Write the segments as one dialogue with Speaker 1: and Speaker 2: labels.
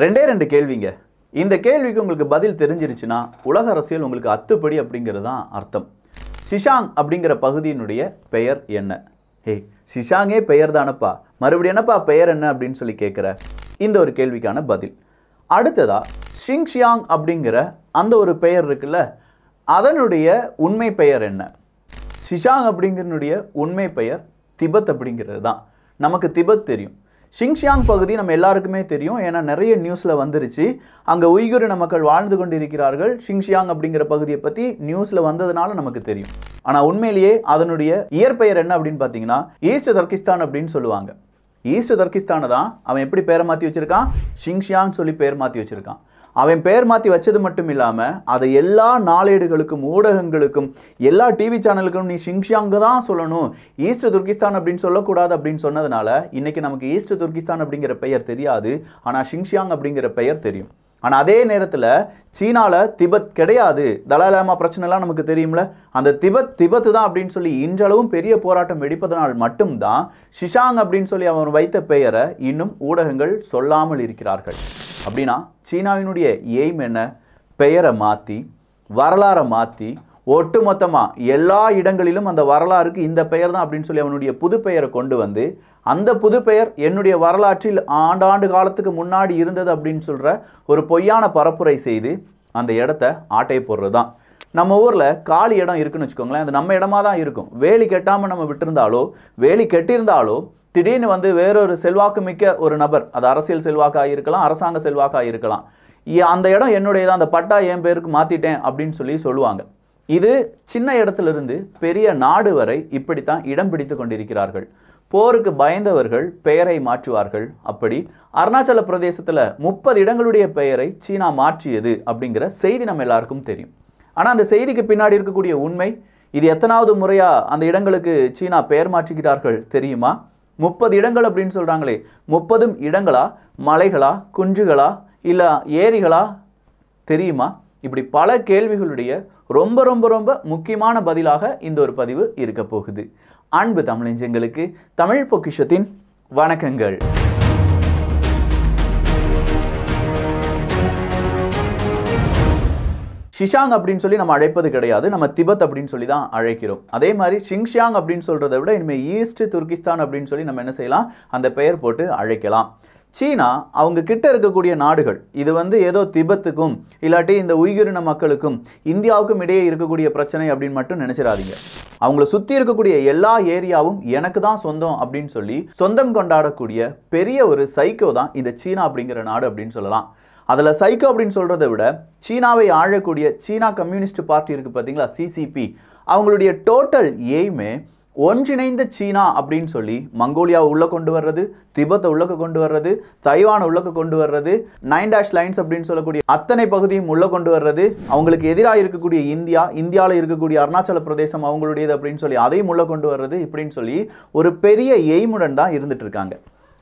Speaker 1: ரெண்டே ரெண்டு கேள்விங்க. இந்த கேள்விக்கு உங்களுக்கு பதில் தெரிஞ்சிருச்சுன்னா உலக அரசியல் உங்களுக்கு அத்துப்படி அப்படிங்கிறது தான் அர்த்தம். ஷிஷாங் அப்படிங்கிற பகுதியினுடைய பெயர் என்ன? ஷிஷாங்கே பெயர் தானப்பா, மறுபடியும் என்னப்பா பெயர் என்ன அப்படின்னு சொல்லி கேட்குற இந்த ஒரு கேள்விக்கான பதில். அடுத்ததா ஷிங்ஷியாங் அப்படிங்கிற அந்த ஒரு பெயர் இருக்குல்ல, அதனுடைய உண்மை பெயர் என்ன? ஷிஷாங் அப்படிங்கிறனுடைய உண்மை பெயர் திபெத் அப்படிங்கிறது தான். நமக்கு திபெத் தெரியும், ஷிங்ஷியாங் பகுதி நம்ம எல்லாருக்குமே தெரியும், ஏன்னா நிறைய நியூஸில் வந்துருச்சு. அங்கே உய்குரின மக்கள் வாழ்ந்து கொண்டிருக்கிறார்கள். ஷிங்ஷியாங் அப்படிங்கிற பகுதியை பற்றி நியூஸில் வந்ததுனால நமக்கு தெரியும். ஆனால் உண்மையிலேயே அதனுடைய இயற்பெயர் என்ன அப்படின்னு பார்த்தீங்கன்னா ஈஸ்ட் தர்கிஸ்தான் அப்படின்னு சொல்லுவாங்க. ஈஸ்ட் தர்கிஸ்தானை தான் அவன் எப்படி பேரை மாற்றி வச்சிருக்கான்? ஷிங்ஷியாங் சொல்லி பேர் மாற்றி வச்சிருக்கான். அவன் பெயர் மாற்றி வச்சது மட்டும் இல்லாமல் அதை எல்லா நாளேடுகளுக்கும் ஊடகங்களுக்கும் எல்லா டிவி சேனலுக்கும் நீ ஷிங்ஷியாங்க தான் சொல்லணும், ஈஸ்ட் துர்கிஸ்தான் அப்படின்னு சொல்லக்கூடாது அப்படின்னு சொன்னதுனால இன்னைக்கு நமக்கு ஈஸ்ட் துர்கிஸ்தான் அப்படிங்கிற பெயர் தெரியாது, ஆனால் ஷிங்ஷியாங் அப்படிங்கிற பெயர் தெரியும். ஆனால் அதே நேரத்தில் சீனாவில் திபெத் கிடையாது, தலாலாமா பிரச்சனைலாம் நமக்கு தெரியும்ல, அந்த திபெத் தான் அப்படின்னு சொல்லி இன்றளவும் பெரிய போராட்டம் வெடிப்பதனால் மட்டும்தான் ஷிஷாங் அப்படின்னு சொல்லி அவன் வைத்த பெயரை இன்னும் ஊடகங்கள் சொல்லாமல் இருக்கிறார்கள். அப்படின்னா சீனாவினுடைய எய்ம் என்ன? பெயரை மாற்றி வரலாறை மாற்றி ஒட்டுமொத்தமாக எல்லா இடங்களிலும் அந்த வரலாறுக்கு இந்த பெயர் தான் அப்படின்னு சொல்லி அவனுடைய புது பெயரை கொண்டு வந்து அந்த புது பெயர் என்னுடைய வரலாற்றில் ஆண்டாண்டு காலத்துக்கு முன்னாடி இருந்தது அப்படின்னு சொல்கிற ஒரு பொய்யான பரப்புரை செய்து அந்த இடத்த ஆட்டை போடுறது தான். நம்ம ஊரில் காலி இடம் இருக்குன்னு வச்சுக்கோங்களேன், அது நம்ம இடமா தான் இருக்கும். வேலி கெட்டாமல் நம்ம விட்டுருந்தாலோ வேலி கெட்டிருந்தாலோ திடீர்னு வந்து வேறொரு செல்வாக்கு மிக்க ஒரு நபர், அது அரசியல் செல்வாக்காக இருக்கலாம், அரசாங்க செல்வாக்காக இருக்கலாம், அந்த இடம் என்னுடைய தான், அந்த பட்டா என் பேருக்கு மாற்றிட்டேன் அப்படின்னு சொல்லி சொல்லுவாங்க. இது சின்ன இடத்துலேருந்து பெரிய நாடு வரை இப்படித்தான் இடம் பிடித்து கொண்டிருக்கிறார்கள். போருக்கு பயந்தவர்கள் பெயரை மாற்றுவார்கள். அப்படி அருணாச்சல பிரதேசத்தில் 30 இடங்களுடைய பெயரை சீனா மாற்றியது அப்படிங்கிற செய்தி நம்ம எல்லாருக்கும் தெரியும். ஆனால் அந்த செய்திக்கு பின்னாடி இருக்கக்கூடிய உண்மை, இது எத்தனாவது முறையாக அந்த இடங்களுக்கு சீனா பெயர் மாற்றுகிறார்கள் தெரியுமா? 30 இடங்கள் அப்படின்னு சொல்கிறாங்களே, 30 இடங்களா, மலைகளா, குன்றுகளா, இல்லை ஏரிகளா தெரியுமா? இப்படி பல கேள்விகளுடைய ரொம்ப ரொம்ப ரொம்ப முக்கியமான பதிலாக இந்த ஒரு பதிவு இருக்க போகுது. அன்பு தமிழஞ்சங்களுக்கு தமிழ் பொக்கிஷத்தின் வணக்கங்கள். ஷிஷாங் அப்படின்னு சொல்லி நம்ம அழைப்பது கிடையாது, நம்ம திபெத் அப்படின்னு சொல்லி தான் அழைக்கிறோம். அதே மாதிரி ஷிங்ஷியாங் அப்படின்னு சொல்கிறத விட இனிமேல் ஈஸ்ட் துர்கிஸ்தான் அப்படின்னு சொல்லி நம்ம என்ன செய்யலாம், அந்த பெயர் போட்டு அழைக்கலாம். சீனா அவங்க கிட்ட இருக்கக்கூடிய நாடுகள், இது வந்து ஏதோ திபெத்துக்கும் இல்லாட்டி இந்த உய்குரின மக்களுக்கும் இந்தியாவுக்கும் இடையே இருக்கக்கூடிய பிரச்சனை அப்படின்னு மட்டும் நினைச்சிடாதீங்க. அவங்கள சுற்றி இருக்கக்கூடிய எல்லா ஏரியாவும் எனக்கு தான் சொந்தம் அப்படின்னு சொல்லி சொந்தம் கொண்டாடக்கூடிய பெரிய ஒரு சைக்கோ தான் இந்த சீனா அப்படிங்கிற நாடு அப்படின்னு சொல்லலாம். அதில் சைக்கோ அப்படின்னு சொல்கிறத விட சீனாவை ஆழக்கூடிய சீனா கம்யூனிஸ்ட் பார்ட்டி இருக்குது பார்த்தீங்களா, சிசிபி, அவங்களுடைய டோட்டல் எய்மே ஒன்றிணைந்த சீனா அப்படின்னு சொல்லி மங்கோலியாவை உள்ளே கொண்டு வர்றது, திபெத்தை உள்ளக்க கொண்டு வர்றது, தைவானை உள்ளக்க கொண்டு வர்றது, 9 லைன்ஸ் அப்படின்னு சொல்லக்கூடிய அத்தனை பகுதியும் உள்ளே கொண்டு வர்றது, அவங்களுக்கு எதிராக இருக்கக்கூடிய இந்தியாவில் இருக்கக்கூடிய அருணாச்சல பிரதேசம் அவங்களுடையது அப்படின்னு சொல்லி அதையும் உள்ளே கொண்டு வர்றது, இப்படின்னு சொல்லி ஒரு பெரிய எய்முடன் தான் இருந்துட்டு இருக்காங்க.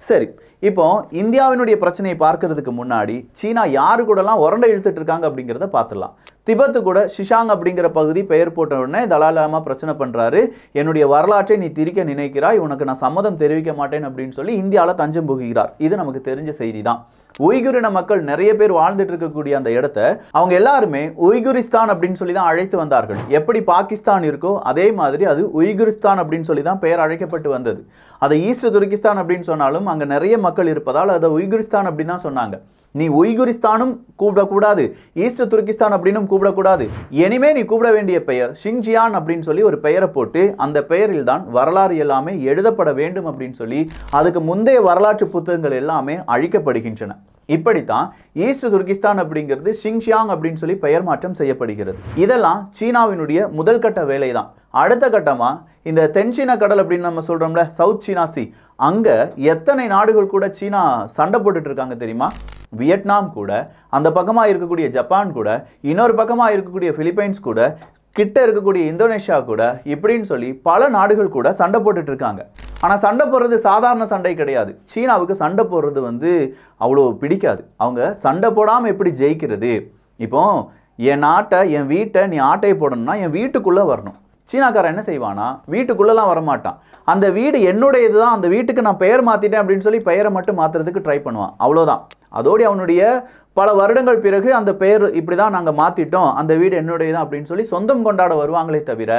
Speaker 1: சரி, இப்போ இந்தியாவினுடைய பிரச்சனையை பார்க்கறதுக்கு முன்னாடி சீனா யாரு கூடலாம் உரண்டை இழுத்துட்டு இருக்காங்க அப்படிங்கிறத பார்த்துடலாம். திபெத்து கூட ஷிஷாங் அப்படிங்கிற பகுதி பெயர் போட்ட உடனே தலாலாமா பிரச்சனை பண்ணுறாரு, என்னுடைய வரலாற்றை நீ திரிக்க நினைக்கிறாய், உனக்கு நான் சம்மதம் தெரிவிக்க மாட்டேன் அப்படின்னு சொல்லி இந்தியாவில் தஞ்சம் புகுகிறார். இது நமக்கு தெரிஞ்ச செய்தி தான். உய்குரின மக்கள் நிறைய பேர் வாழ்ந்துட்டு இருக்கக்கூடிய அந்த இடத்த அவங்க எல்லாருமே உய்குரிஸ்தான் அப்படின்னு சொல்லி தான் அழைத்து வந்தார்கள். எப்படி பாகிஸ்தான் இருக்கோ அதே மாதிரி அது உய்குரிஸ்தான் அப்படின்னு சொல்லி தான் பெயர் அழைக்கப்பட்டு வந்தது. அதை ஈஸ்ட் துர்கிஸ்தான் அப்படின்னு சொன்னாலும் அங்கே நிறைய மக்கள் இருப்பதால் அதை உய்குரிஸ்தான் அப்படின்னு தான் சொன்னாங்க. நீ உய்குரிஸ்தானும் கூப்பிடக்கூடாது, ஈஸ்ட் துர்கிஸ்தான் அப்படின்னும் கூப்பிடக்கூடாது, இனிமே நீ கூப்பிட வேண்டிய பெயர் ஷிங்ஜியான் அப்படின்னு சொல்லி ஒரு பெயரை போட்டு அந்த பெயரில் தான் வரலாறு எல்லாமே எழுதப்பட வேண்டும் அப்படின்னு சொல்லி அதுக்கு முந்தைய வரலாற்று புத்தகங்கள் எல்லாமே அழிக்கப்படுகின்றன. இப்படித்தான் ஈஸ்ட் துர்கிஸ்தான் அப்படிங்கிறது ஷிங்ஷியாங் அப்படின்னு சொல்லி பெயர் மாற்றம் செய்யப்படுகிறது. இதெல்லாம் சீனாவினுடைய முதல் கட்ட வேலை தான். அடுத்த கட்டமா இந்த தென்சீன கடல் அப்படின்னு நம்ம சொல்றோம்ல, சவுத் சீனா சி, அங்க எத்தனை நாடுகள் கூட சீனா சண்டை போட்டுட்டு இருக்காங்க தெரியுமா? வியட்நாம் கூட, அந்த பக்கமா இருக்கக்கூடிய ஜப்பான் கூட, இன்னொரு பக்கமா இருக்கக்கூடிய பிலிப்பைன்ஸ் கூட, கிட்ட இருக்கக்கூடிய இந்தோனேஷியா கூட, இப்படின்னு சொல்லி பல நாடுகள் கூட சண்டை போட்டுட்டு இருக்காங்க. ஆனால் சண்டை போடுறது சாதாரண சண்டை கிடையாது. சீனாவுக்கு சண்டை போடுறது வந்து அவ்வளோ பிடிக்காது. அவங்க சண்டை போடாமல் எப்படி ஜெயிக்கிறது? இப்போ என் நாட்டை, என் வீட்டை நீ ஆட்டையை போடணும்னா என் வீட்டுக்குள்ளே வரணும். சீனாக்காரன் என்ன செய்வானா, வீட்டுக்குள்ளெல்லாம் வரமாட்டான். அந்த வீடு என்னுடையது தான், அந்த வீட்டுக்கு நான் பெயர் மாற்றிட்டேன் அப்படின்னு சொல்லி பெயரை மட்டும் மாற்றுறதுக்கு ட்ரை பண்ணுவான். அவ்வளோதான். அதோடு அவனுடைய பல வருடங்கள் பிறகு அந்த பெயர் இப்படி தான் நாங்கள் மாற்றிட்டோம், அந்த வீடு என்னுடைய தான் அப்படின்னு சொல்லி சொந்தம் கொண்டாட வருவாங்களே தவிர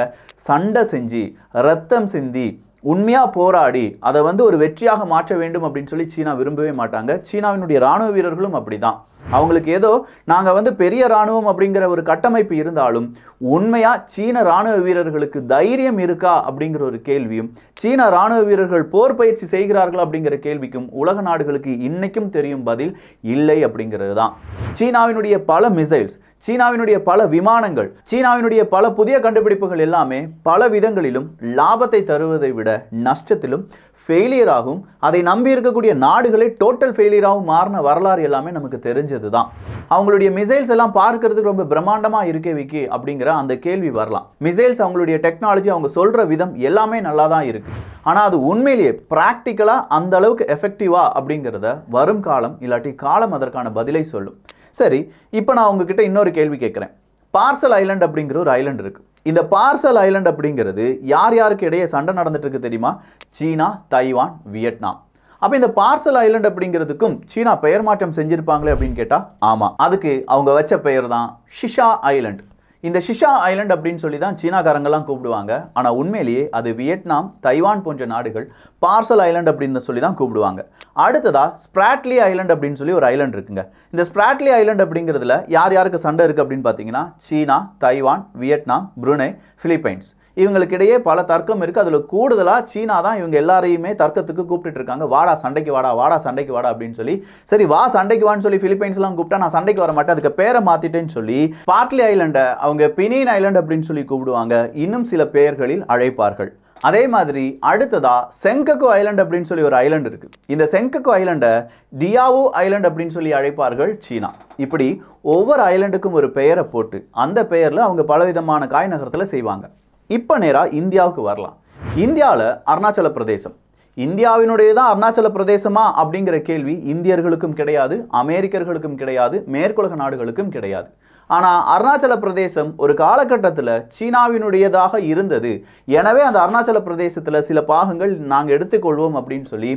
Speaker 1: சண்டை செஞ்சு ரத்தம் சிந்தி உண்மையாக போராடி அதை வந்து ஒரு வெற்றியாக மாற்ற வேண்டும் அப்படின்னு சொல்லி சீனா விரும்பவே மாட்டாங்க. சீனாவினுடைய இராணுவ வீரர்களும் அப்படி தான். அவங்களுக்கு ஏதோ நாங்கள் வந்து பெரிய இராணுவம் அப்படிங்கிற ஒரு கட்டமைப்பு இருந்தாலும் உண்மையாக சீன இராணுவ வீரர்களுக்கு தைரியம் இருக்கா அப்படிங்கிற ஒரு கேள்வியும், சீன இராணுவ வீரர்கள் போர் பயிற்சி செய்கிறார்கள் அப்படிங்கிற கேள்விக்கும் உலக நாடுகளுக்கு இன்னைக்கும் தெரியும் பதில் இல்லை அப்படிங்கிறது தான். சீனாவினுடைய பல மிசைல்ஸ், சீனாவினுடைய பல விமானங்கள், சீனாவினுடைய பல புதிய கண்டுபிடிப்புகள் எல்லாமே பல விதங்களிலும் லாபத்தை தருவதை விட நஷ்டத்திலும் ஃபெயிலியராகவும் அதை நம்பி இருக்கக்கூடிய நாடுகளே டோட்டல் ஃபெயிலியராகவும் மாறின வரலாறு எல்லாமே நமக்கு தெரிஞ்சது தான். அவங்களுடைய மிசைல்ஸ் எல்லாம் பார்க்கறதுக்கு ரொம்ப பிரம்மாண்டமாக இருக்கே விக்கி அப்படிங்கிற அந்த கேள்வி வரலாம். மிசைல்ஸ் அவங்களுடைய டெக்னாலஜி, அவங்க சொல்கிற விதம் எல்லாமே நல்லா தான் இருக்குது. ஆனால் அது உண்மையிலேயே ப்ராக்டிக்கலாக அந்த அளவுக்கு எஃபெக்டிவா அப்படிங்கிறத வரும் காலம் இல்லாட்டி காலம் அதற்கான பதிலை சொல்லும். சரி, இப்போ நான் உங்ககிட்ட இன்னொரு கேள்வி கேட்குறேன். பார்சல் ஐலண்ட் அப்படிங்கிற ஒரு ஐலண்ட் இருக்குது. இந்த பார்சல் ஐலண்ட் அப்படிங்கிறது யார் யாருக்கு இடையே சண்டை நடந்துட்டு இருக்கு தெரியுமா? சீனா, தைவான், வியட்நாம். அப்போ இந்த பார்சல் ஐலண்ட் அப்படிங்கிறதுக்கும் சீனா பெயர் மாற்றம் செஞ்சிருப்பாங்களே அப்படின்னு கேட்டால் ஆமாம், அதுக்கு அவங்க வச்ச பெயர் தான் ஷிஷா ஐலண்ட். இந்த ஷிஷா ஐலண்ட் அப்படின்னு சொல்லி தான் சீனாக்காரங்கெல்லாம் கூப்பிடுவாங்க. ஆனால் உண்மையிலேயே அது வியட்நாம், தைவான் போன்ற நாடுகள் பார்சல் ஐலண்ட் அப்படின்னு சொல்லி தான் கூப்பிடுவாங்க. அடுத்ததா ஸ்ப்ராட்லி ஐலண்ட் அப்படின்னு சொல்லி ஒரு ஐலண்ட் இருக்குங்க. இந்த ஸ்ப்ராட்லி ஐலண்ட் அப்படிங்கிறதுல யார் யாருக்கு சண்டை இருக்குது அப்படின்னு பார்த்தீங்கன்னா சீனா, தைவான், வியட்நாம், புருனே, பிலிப்பைன்ஸ். இவங்களுக்கு இடையே பல தர்க்கம் இருக்குது. அதில் கூடுதலாக சீனா தான் இவங்க எல்லாரையுமே தர்க்கத்துக்கு கூப்பிட்டு இருக்காங்க. வாடா சண்டைக்கு வாடா, வாடா சண்டைக்கு வாடா அப்படின்னு சொல்லி. சரி வா சண்டைக்கு வான்னு சொல்லி பிலிப்பைன்ஸ்லாம் கூப்பிட்டா நான் சண்டைக்கு வர மாட்டேன், அதுக்கு பேரை மாற்றிட்டேன்னு சொல்லி ஸ்ப்ராட்லி ஐலண்டை அவங்க பினின் ஐலண்ட் அப்படின்னு சொல்லி கூப்பிடுவாங்க. இன்னும் சில பெயர்களில் அழைப்பார்கள். அதே மாதிரி அடுத்ததா செங்கக்கு ஐலண்ட் அப்படின்னு சொல்லி ஒரு ஐலண்ட் இருக்கு. இந்த செங்கக்கு ஐலண்டை டியாவோ ஐலண்ட் அப்படின்னு சொல்லி அழைப்பார்கள் சீனா. இப்படி ஒவ்வொரு ஐலண்டுக்கும் ஒரு பெயரை போட்டு அந்த பெயரில் அவங்க பலவிதமான காய் நகரத்தில் செய்வாங்க. இப்போ நேராக இந்தியாவுக்கு வரலாம். இந்தியாவில் அருணாச்சல பிரதேசம், இந்தியாவினுடைய தான் அருணாச்சல பிரதேசமா அப்படிங்கிற கேள்வி இந்தியர்களுக்கும் கிடையாது, அமெரிக்கர்களுக்கும் கிடையாது, மேற்குலக நாடுகளுக்கும் கிடையாது. ஆனால் அருணாச்சல பிரதேசம் ஒரு காலகட்டத்தில் சீனாவினுடையதாக இருந்தது. எனவே அந்த அருணாச்சல பிரதேசத்தில் சில பாகங்கள் நாங்கள் எடுத்துக்கொள்வோம் அப்படின்னு சொல்லி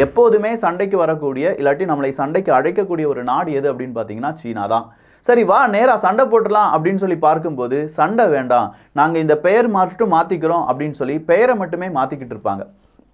Speaker 1: எப்போதுமே சண்டைக்கு வரக்கூடிய இல்லாட்டி நம்மளை சண்டைக்கு அழைக்கக்கூடிய ஒரு நாடு எது அப்படின்னு பார்த்தீங்கன்னா சீனா தான். சரி வா நேராக சண்டை போட்டுடலாம் அப்படின்னு சொல்லி பார்க்கும்போது சண்டை வேண்டாம், நாங்கள் இந்த பெயர் மட்டும் மாற்றிக்கிறோம் அப்படின்னு சொல்லி பெயரை மட்டுமே மாற்றிக்கிட்டு இருப்பாங்க.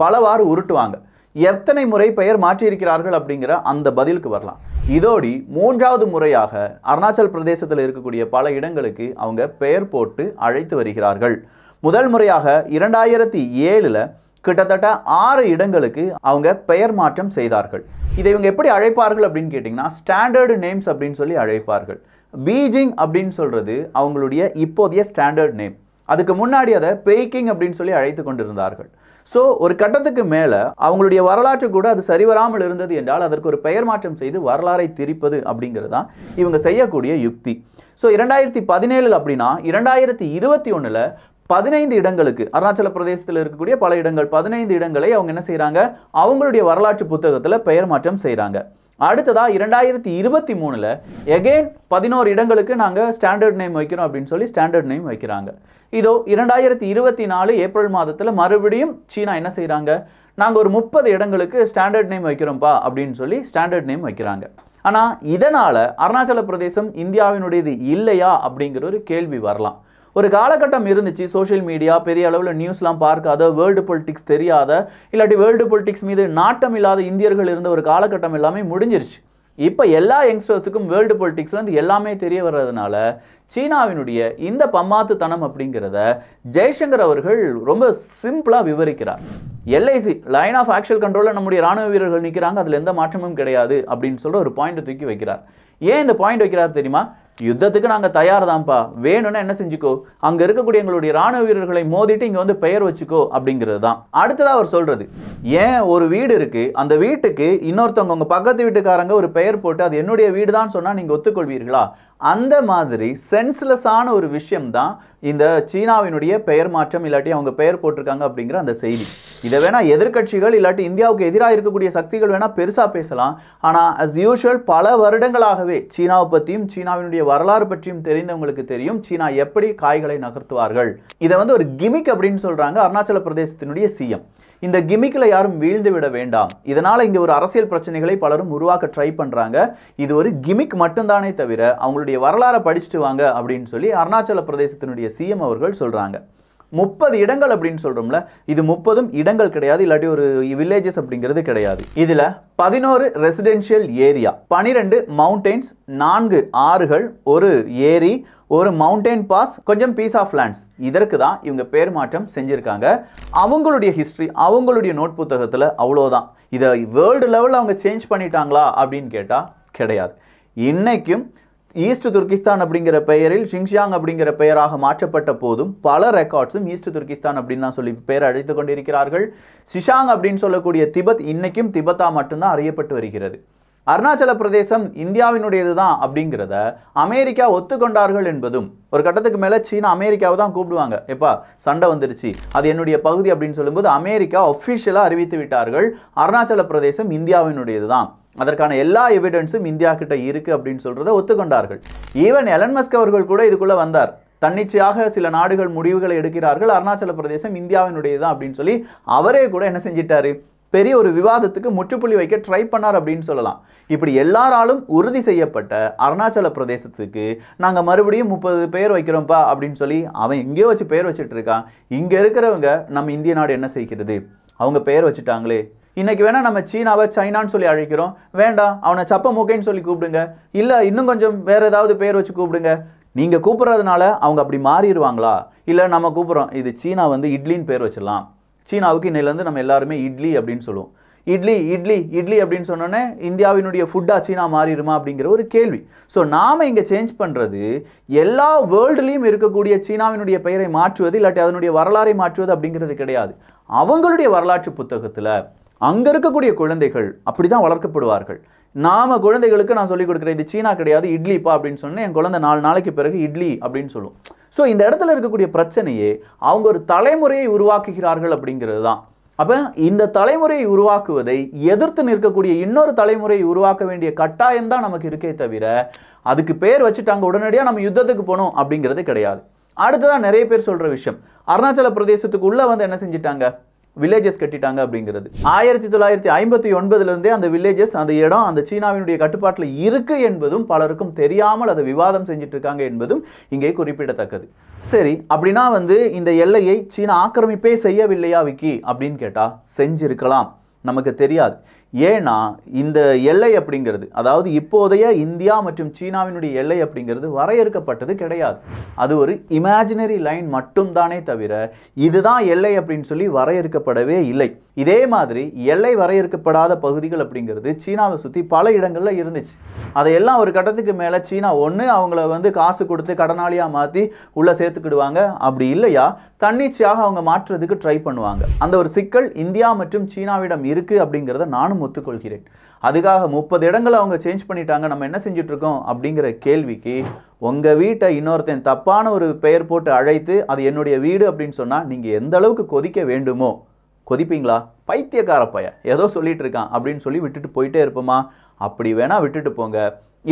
Speaker 1: பலவாறு உருட்டுவாங்க. எத்தனை முறை பெயர் மாற்றியிருக்கிறார்கள் அப்படிங்கிற அந்த பதிலுக்கு வரலாம். இதோடி மூன்றாவது முறையாக அருணாச்சல் பிரதேசத்தில் இருக்கக்கூடிய பல இடங்களுக்கு அவங்க பெயர் போட்டு அழைத்து வருகிறார்கள். முதல் முறையாக 2007 கிட்டத்தட்ட 6 இடங்களுக்கு அவங்க பெயர் மாற்றம் செய்தார்கள். இதை இவங்க எப்படி அழைப்பார்கள் அப்படின்னு கேட்டிங்கன்னா ஸ்டாண்டர்டு நேம்ஸ் அப்படின்னு சொல்லி அழைப்பார்கள். பீஜிங் அப்படின்னு சொல்கிறது அவங்களுடைய இப்போதைய ஸ்டாண்டர்ட் நேம். அதுக்கு முன்னாடி அதை பெய்கிங் அப்படின்னு சொல்லி அழைத்து கொண்டிருந்தார்கள். ஸோ ஒரு கட்டத்துக்கு மேலே அவங்களுடைய வரலாற்று கூட அது சரிவராமல் இருந்தது என்றால் அதற்கு ஒரு பெயர் மாற்றம் செய்து வரலாறை திரிப்பது அப்படிங்கிறது தான் இவங்க செய்யக்கூடிய யுக்தி. ஸோ 2017 அப்படின்னா 2021 15 இடங்களுக்கு அருணாச்சல பிரதேசத்தில் இருக்கக்கூடிய பல இடங்கள் 15 இடங்களை அவங்க என்ன செய்கிறாங்க, அவங்களுடைய வரலாற்று புத்தகத்தில் பெயர் மாற்றம் செய்கிறாங்க. அடுத்ததா 2023 எகெயின் 11 இடங்களுக்கு நாங்கள் ஸ்டாண்டர்ட் நேம் வைக்கிறோம் அப்படின்னு சொல்லி ஸ்டாண்டர்ட் நேம் வைக்கிறாங்க. இதோ 2024 ஏப்ரல் மாதத்தில் மறுபடியும் சீனா என்ன செய்கிறாங்க, நாங்கள் ஒரு 30 இடங்களுக்கு ஸ்டாண்டர்ட் நேம் வைக்கிறோம்ப்பா அப்படின்னு சொல்லி ஸ்டாண்டர்ட் நேம் வைக்கிறாங்க. ஆனால் இதனால் அருணாச்சல பிரதேசம் இந்தியாவினுடையது இல்லையா அப்படிங்கிற ஒரு கேள்வி வரலாம். ஒரு காலகட்டம் இருந்துச்சு, சோஷியல் மீடியா பெரிய அளவில் நியூஸ்லாம் பார்க்காத, வேர்ல்டு பொலிட்டிக்ஸ் தெரியாத இல்லாட்டி வேர்ல்டு பொலிட்டிக்ஸ் மீது நாட்டம் இல்லாத இந்தியர்கள் இருந்த ஒரு காலகட்டம் எல்லாமே முடிஞ்சிருச்சு. இப்போ எல்லா யங்ஸ்டர்ஸுக்கும் வேர்ல்டு பொலிட்டிக்ஸ்லேருந்து எல்லாமே தெரிய வர்றதுனால சீனாவினுடைய இந்த பம்மாத்துத்தனம் அப்படிங்கிறத ஜெய்சங்கர் அவர்கள் ரொம்ப சிம்பிளாக விவரிக்கிறார். LIC லைன் ஆஃப் ஆக்சுவல் கண்ட்ரோலில் நம்முடைய ராணுவ வீரர்கள் நிற்கிறாங்க, அதில் எந்த மாற்றமும் கிடையாது அப்படின்னு சொல்கிற ஒரு பாயிண்ட்டை தூக்கி வைக்கிறார். ஏன் இந்த பாயிண்ட் வைக்கிறார் தெரியுமா? யுத்தத்துக்கு நாங்கள் தயார் தான்ப்பா, வேணும்னா என்ன செஞ்சுக்கோ, அங்கே இருக்கக்கூடிய எங்களுடைய ராணுவ வீரர்களை மோதிட்டு இங்கே வந்து பெயர் வச்சுக்கோ அப்படிங்கிறது தான். அடுத்ததாக அவர் சொல்கிறது, ஏன் ஒரு வீடு இருக்குது, அந்த வீட்டுக்கு இன்னொருத்தவங்க உங்கள் பக்கத்து வீட்டுக்காரங்க ஒரு பெயர் போட்டு அது என்னுடைய வீடு தான் சொன்னால் நீங்கள் ஒத்துக்கொள்வீர்களா? அந்த மாதிரி சென்ஸ்லெஸ்ஸான ஒரு விஷயம் தான் இந்த சீனாவினுடைய பெயர் மாற்றம் இல்லாட்டி அவங்க பெயர் போட்டிருக்காங்க அப்படிங்கிற அந்த செய்தி. இதை வேணால் எதிர்கட்சிகள் இல்லாட்டி இந்தியாவுக்கு எதிராக இருக்கக்கூடிய சக்திகள் வேணால் பெருசாக பேசலாம். ஆனால் அஸ் யூஷுவல் பல வருடங்களாகவே சீனாவை பற்றியும் சீனாவினுடைய வரலாறு பற்றியும் தெரிந்தவங்களுக்கு தெரியும் சீனா எப்படி காய்களை நகர்த்துவார்கள். இதை வந்து ஒரு கிமிக் அப்படின்னு சொல்கிறாங்க அருணாச்சல பிரதேசத்தினுடைய CM. இந்த கிமிக்கில் யாரும் வீழ்ந்து விட வேண்டாம். இதனால் இங்கே ஒரு அரசியல் பிரச்சனைகளை பலரும் உருவாக்க ட்ரை பண்ணுறாங்க. இது ஒரு கிமிக் மட்டும்தானே தவிர அவங்களுடைய வரலாறை படிச்சுட்டு வாங்க அப்படின்னு சொல்லி அருணாச்சல பிரதேசத்தினுடைய சிஎம் அவர்கள் சொல்கிறாங்க. 30 இடங்கள் அப்படின்னு சொல்கிறோம்ல, இது 30ம் இடங்கள் கிடையாது, இல்லாட்டி ஒரு வில்லேஜஸ் அப்படிங்கிறது கிடையாது. இதில் 11 ரெசிடென்ஷியல் ஏரியா, 12 மவுண்டெயின்ஸ், 4 ஆறுகள், ஒரு ஏரி, ஒரு மவுண்டெயின் பாஸ், கொஞ்சம் பீஸ் ஆஃப் லேண்ட்ஸ். இதற்கு தான் இவங்க பேர் மாற்றம் செஞ்சுருக்காங்க. அவங்களுடைய ஹிஸ்ட்ரி அவங்களுடைய நோட் புத்தகத்தில் அவ்வளோதான். இதை வேர்ல்டு லெவலில் அவங்க சேஞ்ச் பண்ணிட்டாங்களா அப்படின்னு கேட்டால் கிடையாது. இன்னைக்கும் ஈஸ்ட் துர்கிஸ்தான் அப்படிங்கிற பெயரில் ஷிங்ஷியாங் அப்படிங்கிற பெயராக மாற்றப்பட்ட போதும் பல ரெக்கார்ட்ஸும் ஈஸ்ட் துர்கிஸ்தான் அப்படின்னு தான் சொல்லி பெயர் அழைத்து கொண்டிருக்கிறார்கள். ஷிஷாங் அப்படின்னு சொல்லக்கூடிய திபெத் இன்னைக்கும் திபெத்தா மட்டும்தான் அறியப்பட்டு வருகிறது. அருணாச்சல பிரதேசம் இந்தியாவினுடையது தான் அப்படிங்கிறத அமெரிக்கா ஒத்துக்கொண்டார்கள் என்பதும், ஒரு கட்டத்துக்கு மேலே சீனா அமெரிக்காவை தான் கூப்பிடுவாங்க, எப்பா சண்டை வந்துருச்சு அது என்னுடைய பகுதி அப்படின்னு சொல்லும்போது அமெரிக்கா ஒஃபிஷியலாக அறிவித்து விட்டார்கள் அருணாச்சல பிரதேசம் இந்தியாவினுடையது தான், அதற்கான எல்லா எவிடன்ஸும் இந்தியா கிட்ட இருக்கு அப்படின்னு சொல்றதை ஒத்துக்கொண்டார்கள். ஈவன் எலன் மஸ்க் அவர்கள் கூட இதுக்குள்ள வந்தார். தன்னிச்சையாக சில நாடுகள் முடிவுகளை எடுக்கிறார்கள், அருணாச்சல பிரதேசம் இந்தியாவினுடையதான் அப்படின்னு சொல்லி அவரே கூட என்ன செஞ்சிட்டாரு, பெரிய ஒரு விவாதத்துக்கு முற்றுப்புள்ளி வைக்க ட்ரை பண்ணார் அப்படின்னு சொல்லலாம். இப்படி எல்லாராலும் உறுதி செய்யப்பட்ட அருணாச்சல பிரதேசத்துக்கு நாங்கள் மறுபடியும் 30 பேர் வைக்கிறோம்ப்பா அப்படின்னு சொல்லி அவன் எங்கேயோ வச்சு பேர் வச்சுட்டு இருக்கான். இங்கே இருக்கிறவங்க நம்ம இந்திய நாடு என்ன செய்கிறது, அவங்க பெயர் வச்சுட்டாங்களே, இன்னைக்கு வேணா நம்ம சீனாவை சைனான்னு சொல்லி அழைக்கிறோம், வேண்டாம் அவனை சப்ப மூக்கைன்னு சொல்லி கூப்பிடுங்க, இல்லை இன்னும் கொஞ்சம் வேற ஏதாவது பேர் வச்சு கூப்பிடுங்க. நீங்கள் கூப்பிட்றதுனால அவங்க அப்படி மாறிடுவாங்களா? இல்லை நம்ம கூப்பிட்றோம், இது சீனா வந்து இட்லின்னு பேர் வச்சிடலாம், சீனாவுக்கு இன்னையிலேருந்து நம்ம எல்லாருமே இட்லி அப்படின்னு சொல்லுவோம், இட்லி இட்லி இட்லி அப்படின்னு சொன்னோன்னே இந்தியாவினுடைய ஃபுட்டாக சீனா மாறிடுமா அப்படிங்கிற ஒரு கேள்வி. ஸோ நாம் இங்கே சேஞ்ச் பண்ணுறது எல்லா வேர்ல்டுலேயும் இருக்கக்கூடிய சீனாவினுடைய பெயரை மாற்றுவது, இல்லாட்டி அதனுடைய வரலாறை மாற்றுவது அப்படிங்கிறது கிடையாது. அவங்களுடைய வரலாற்று புத்தகத்தில் அங்கே இருக்கக்கூடிய குழந்தைகள் அப்படி தான் வளர்க்கப்படுவார்கள். நாம் குழந்தைகளுக்கு நான் சொல்லிக் கொடுக்குறேன், இது சீனா கிடையாது இட்லிப்பா அப்படின்னு சொன்னேன், என் குழந்தை 4 நாளைக்கு பிறகு இட்லி அப்படின்னு சொல்லும். ஸோ இந்த இடத்துல இருக்கக்கூடிய பிரச்சனையே அவங்க ஒரு தலைமுறையை உருவாக்குகிறார்கள் அப்படிங்கிறது தான். அப்போ இந்த தலைமுறையை உருவாக்குவதை எதிர்த்து நிற்கக்கூடிய இன்னொரு தலைமுறையை உருவாக்க வேண்டிய கட்டாயம் தான் நமக்கு இருக்கே தவிர அதுக்கு பேர் வச்சுட்டாங்க உடனடியாக நம்ம யுத்தத்துக்கு போகணும் அப்படிங்கிறது கிடையாது. அடுத்ததான் நிறைய பேர் சொல்கிற விஷயம், அருணாச்சல பிரதேசத்துக்கு உள்ளே வந்து என்ன செஞ்சிட்டாங்க, வில்லேஜஸ் கட்டிட்டாங்க அப்படிங்கிறது. 1959 அந்த வில்லேஜஸ், அந்த இடம் அந்த சீனாவினுடைய கட்டுப்பாட்டில் இருக்கு என்பதும் பலருக்கும் தெரியாமல் அதை விவாதம் செஞ்சுட்டு இருக்காங்க என்பதும் இங்கே குறிப்பிடத்தக்கது. சரி, அப்படின்னா வந்து இந்த எல்லையை சீனா ஆக்கிரமிப்பே செய்யவில்லையா விக்கி அப்படின்னு கேட்டா செஞ்சிருக்கலாம், நமக்கு தெரியாது. ஏன்னா இந்த எல்லை அப்படிங்கிறது, அதாவது இப்போதைய இந்தியா மற்றும் சீனாவினுடைய எல்லை அப்படிங்கிறது வரையறுக்கப்பட்டது கிடையாது. அது ஒரு இமேஜினரி லைன் மட்டும்தானே தவிர இதுதான் எல்லை அப்படின்னு சொல்லி வரையறுக்கப்படவே இல்லை. இதே மாதிரி எல்லை வரையறுக்கப்படாத பகுதிகள் அப்படிங்கிறது சீனாவை சுற்றி பல இடங்களில் இருந்துச்சு. அதையெல்லாம் ஒரு கட்டத்துக்கு மேலே சீனா ஒன்று அவங்கள வந்து காசு கொடுத்து கடனாளியாக மாற்றி உள்ளே சேர்த்துக்கிடுவாங்க, அப்படி இல்லையா தன்னிச்சையாக அவங்க மாற்றுறதுக்கு ட்ரை பண்ணுவாங்க. அந்த ஒரு சிக்கல் இந்தியா மற்றும் சீனாவிடம் இருக்குது அப்படிங்கிறத நானும் ஒத்துக்கொள்கிறேன். அதுக்காக 30 இடங்களை அவங்க சேஞ்ச் பண்ணிட்டாங்க, நம்ம என்ன செஞ்சுட்டு இருக்கோம் அப்படிங்கிற கேள்விக்கு உங்கள் வீட்டை இன்னொருத்தன் தப்பான ஒரு பெயர் போட்டு அழைத்து அது என்னுடைய வீடு அப்படின்னு சொன்னால் நீங்கள் எந்த அளவுக்கு கொதிக்க வேண்டுமோ கொதிப்பீங்களா? பைத்தியக்கார பைய ஏதோ சொல்லிட்டு இருக்கான் அப்படின்னு சொல்லி விட்டுட்டு போயிட்டே இருப்போமா? அப்படி வேணா விட்டுட்டு போங்க.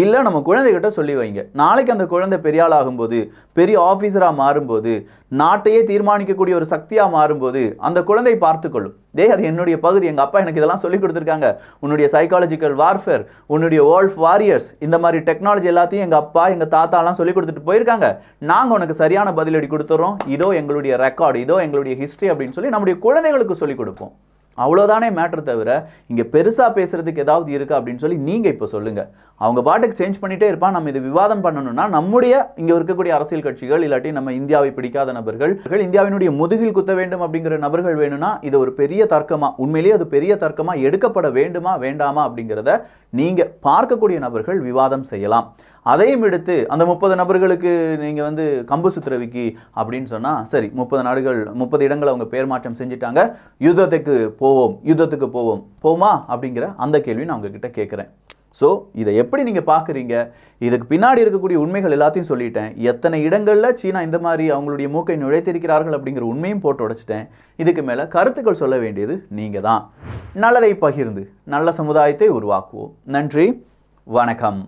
Speaker 1: இல்லை நம்ம குழந்தைகிட்ட சொல்லி வைங்க, நாளைக்கு அந்த குழந்தை பெரிய ஆள் ஆகும்போது, பெரிய ஆஃபீஸராக மாறும்போது, நாட்டையே தீர்மானிக்கக்கூடிய ஒரு சக்தியாக மாறும்போது அந்த குழந்தை பார்த்துக்கொள்ளும், அது என்னுடைய பகுதி, எங்கள் அப்பா எனக்கு இதெல்லாம் சொல்லி கொடுத்துருக்காங்க, உன்னுடைய சைக்காலஜிக்கல் வார்ஃபேர், உன்னுடைய வேர்ல்ட் வாரியர்ஸ், இந்த மாதிரி டெக்னாலஜி எல்லாத்தையும் எங்கள் அப்பா எங்கள் தாத்தாலாம் சொல்லி கொடுத்துட்டு போயிருக்காங்க, நாங்கள் உனக்கு சரியான பதிலடி கொடுத்துட்றோம், இதோ எங்களுடைய ரெக்கார்டு, இதோ எங்களுடைய ஹிஸ்ட்ரி அப்படின்னு சொல்லி நம்முடைய குழந்தைகளுக்கு சொல்லிக் கொடுப்போம். அவ்வளோதானே மேட்ரு தவிர இங்கே பெருசாக பேசுகிறதுக்கு ஏதாவது இருக்கா அப்படின்னு சொல்லி நீங்கள் இப்போ சொல்லுங்கள். அவங்க பாட்டுக்கு சேஞ்ச் பண்ணிகிட்டே இருப்பான். நம்ம இது விவாதம் பண்ணணும்னா நம்முடைய இங்கே இருக்கக்கூடிய அரசியல் கட்சிகள், இல்லாட்டி நம்ம இந்தியாவை பிடிக்காத நபர்கள், இந்தியாவினுடைய முதுகில் குத்த வேண்டும் அப்படிங்கிற நபர்கள் வேணும்னா இது ஒரு பெரிய தர்க்கமாக, உண்மையிலேயே அது பெரிய தர்க்கமாக எடுக்கப்பட வேண்டுமா வேண்டாமா அப்படிங்கிறத நீங்கள் பார்க்கக்கூடிய நபர்கள் விவாதம் செய்யலாம். அதையும் எடுத்து அந்த 30 நபர்களுக்கு நீங்கள் வந்து கம்பு சுத்திரவிக்கி அப்படின்னு சொன்னால் சரி, 30 இடங்களை அவங்க பேர் மாற்றம் செஞ்சுட்டாங்க, யுத்தத்துக்கு போவோமா அப்படிங்கிற அந்த கேள்வி நான் உங்ககிட்ட கேட்குறேன். ஸோ இதை எப்படி நீங்கள் பார்க்குறீங்க? இதுக்கு பின்னாடி இருக்கக்கூடிய உண்மைகள் எல்லாத்தையும் சொல்லிட்டேன். எத்தனை இடங்களில் சீனா இந்த மாதிரி அவங்களுடைய மூக்கை நுழைத்திருக்கிறார்கள் அப்படிங்கிற உண்மையும் போட்டு உடைச்சிட்டேன். இதுக்கு மேலே கருத்துக்கள் சொல்ல வேண்டியது நீங்கள் தான். நல்லதை பகிர்ந்து நல்ல சமுதாயத்தை உருவாக்குவோம். நன்றி, வணக்கம்.